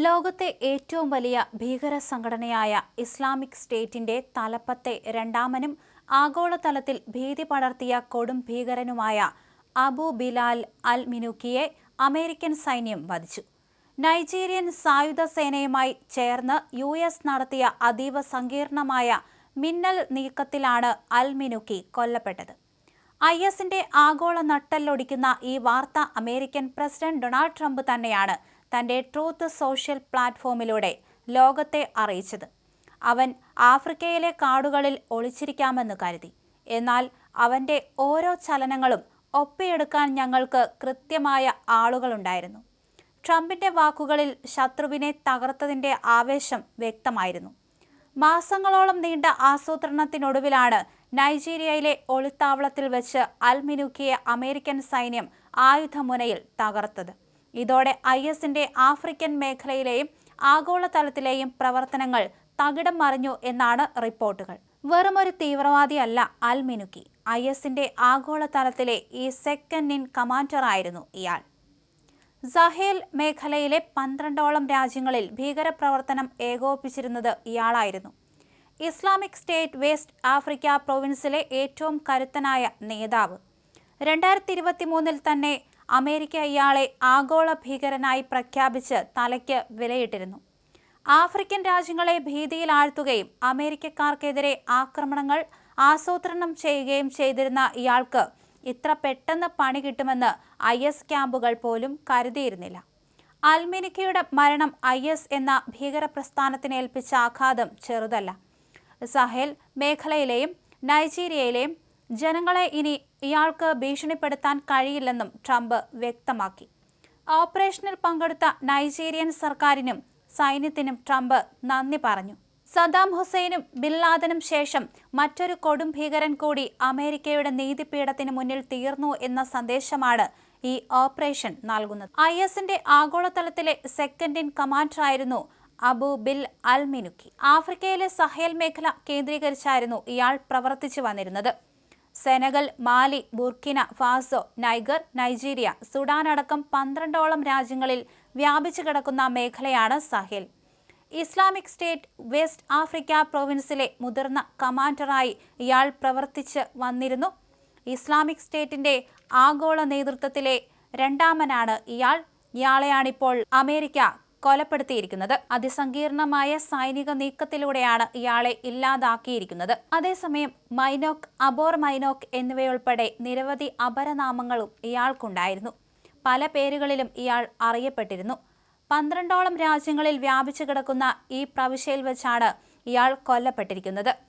ലോകത്തെ ഏറ്റവും വലിയ ഭീകര സംഘടനയായ ഇസ്ലാമിക് സ്റ്റേറ്റിന്റെ തലപ്പത്തെ രണ്ടാമനും ആഗോളതലത്തിൽ ഭീതി പടർത്തിയ കൊടും ഭീകരനുമായ അബു ബിലാൽ അൽ മിനൂക്കിയെ അമേരിക്കൻ സൈന്യം വധിച്ചു. നൈജീരിയൻ സായുധ സേനയുമായി ചേർന്ന് US നടത്തിയ അതീവ സങ്കീർണമായ മിന്നൽ നീക്കത്തിലാണ് അൽ മിനൂക്കി കൊല്ലപ്പെട്ടത്. ISന്റെ ആഗോള നട്ടെല്ലൊടിക്കുന്ന ഈ വാർത്ത അമേരിക്കൻ പ്രസിഡന്റ് ഡൊണാൾഡ് ട്രംപ് തന്നെയാണ് തന്റെ ട്രൂത്ത് സോഷ്യൽ പ്ലാറ്റ്ഫോമിലൂടെ ലോകത്തെ അറിയിച്ചത്. അവൻ ആഫ്രിക്കയിലെ കാടുകളിൽ ഒളിച്ചിരിക്കാമെന്ന് കരുതി. എന്നാൽ അവന്റെ ഓരോ ചലനങ്ങളും ഒപ്പിയെടുക്കാൻ ഞങ്ങൾക്ക് കൃത്യമായ ആളുകളുണ്ടായിരുന്നു. ട്രംപിന്റെ വാക്കുകളിൽ ശത്രുവിനെ തകർത്തതിന്റെ ആവേശം വ്യക്തമായിരുന്നു. മാസങ്ങളോളം നീണ്ട ആസൂത്രണത്തിനൊടുവിലാണ് നൈജീരിയയിലെ ഒളിത്താവളത്തിൽ വെച്ച് അൽ മിനൂക്കിയെ അമേരിക്കൻ സൈന്യം ആയുധമുനയിൽ തകർത്തത്. ഇതോടെ ISന്റെ ആഫ്രിക്കൻ മേഖലയിലെയും ആഗോളതലത്തിലെയും പ്രവർത്തനങ്ങൾ തകിടം മറിഞ്ഞു എന്നാണ് റിപ്പോർട്ടുകൾ. വെറുമൊരു തീവ്രവാദിയല്ല അൽ മിനൂക്കി. ISന്റെ ആഗോളതലത്തിലെ ഈ സെക്കൻഡ് ഇൻ കമാൻഡറായിരുന്നു ഇയാൾ. സഹേൽ മേഖലയിലെ 12ഓളം രാജ്യങ്ങളിൽ ഭീകരപ്രവർത്തനം ഏകോപിപ്പിച്ചിരുന്നത് ഇയാളായിരുന്നു. ഇസ്ലാമിക് സ്റ്റേറ്റ് വെസ്റ്റ് ആഫ്രിക്ക പ്രൊവിൻസിലെ ഏറ്റവും കരുത്തനായ നേതാവ്. 2023 തന്നെ അമേരിക്ക ഇയാളെ ആഗോള ഭീകരനായി പ്രഖ്യാപിച്ച് തലയ്ക്ക് വിലയിട്ടിരുന്നു. ആഫ്രിക്കൻ രാജ്യങ്ങളെ ഭീതിയിലാഴ്ത്തുകയും അമേരിക്കക്കാർക്കെതിരെ ആക്രമണങ്ങൾ ആസൂത്രണം ചെയ്യുകയും ചെയ്തിരുന്ന ഇയാൾക്ക് ഇത്ര പെട്ടെന്ന് പണി കിട്ടുമെന്ന് IS ക്യാമ്പുകൾ പോലും കരുതിയിരുന്നില്ല. അൽ മിനൂക്കിയുടെ മരണം IS എന്ന ഭീകരപ്രസ്ഥാനത്തിന് ഏൽപ്പിച്ച ആഘാതം ചെറുതല്ല. സഹേൽ മേഖലയിലെയും നൈജീരിയയിലെയും ജനങ്ങളെ ഇനി ഇയാൾക്ക് ഭീഷണിപ്പെടുത്താൻ കഴിയില്ലെന്നും ട്രംപ് വ്യക്തമാക്കി. ഓപ്പറേഷനിൽ പങ്കെടുത്ത നൈജീരിയൻ സർക്കാരിനും സൈന്യത്തിനും ട്രംപ് നന്ദി പറഞ്ഞു. സദ്ദാം ഹുസൈനും ബിൻ ലാദനും ശേഷം മറ്റൊരു കൊടും ഭീകരൻ കൂടി അമേരിക്കയുടെ നീതിപീഠത്തിന് മുന്നിൽ തീർന്നു എന്ന സന്ദേശമാണ് ഈ ഓപ്പറേഷൻ നൽകുന്നത്. ISന്റെ ആഗോളതലത്തിലെ സെക്കൻഡ് ഇൻ കമാൻഡറായിരുന്നു അബു ബിൽ അൽ മിനൂക്കി. ആഫ്രിക്കയിലെ സഹേൽ മേഖല കേന്ദ്രീകരിച്ചായിരുന്നു ഇയാൾ പ്രവർത്തിച്ചു വന്നിരുന്നത്. Senegal, Mali, Burkina Faso, Niger, Nigeria, Sudan അടക്കം 12ഓളം രാജ്യങ്ങളിൽ വ്യാപിച്ചു കിടക്കുന്ന മേഖലയാണ് Sahel. Islamic State West Africa പ്രൊവിൻസിലെ മുതിർന്ന കമാൻഡറായി ഇയാൾ പ്രവർത്തിച്ച് വന്നിരുന്നു. ഇസ്ലാമിക് സ്റ്റേറ്റിന്റെ ആഗോള നേതൃത്വത്തിലെ രണ്ടാമനാണ് ഇയാൾ. ഇയാളെയാണിപ്പോൾ അമേരിക്ക കൊലപ്പെടുത്തിയിരിക്കുന്നത്. അതിസങ്കീർണമായ സൈനിക നീക്കത്തിലൂടെയാണ് ഇയാളെ ഇല്ലാതാക്കിയിരിക്കുന്നത്. അതേസമയം മൈനോക്ക്, അബോർ മൈനോക്ക് എന്നിവയുൾപ്പെടെ നിരവധി അപരനാമങ്ങളും ഇയാൾക്കുണ്ടായിരുന്നു. പല പേരുകളിലും ഇയാൾ അറിയപ്പെട്ടിരുന്നു. 12ഓളം രാജ്യങ്ങളിൽ വ്യാപിച്ചു കിടക്കുന്ന ഈ പ്രവിശ്യയിൽ വെച്ചാണ് ഇയാൾ കൊല്ലപ്പെട്ടിരിക്കുന്നത്.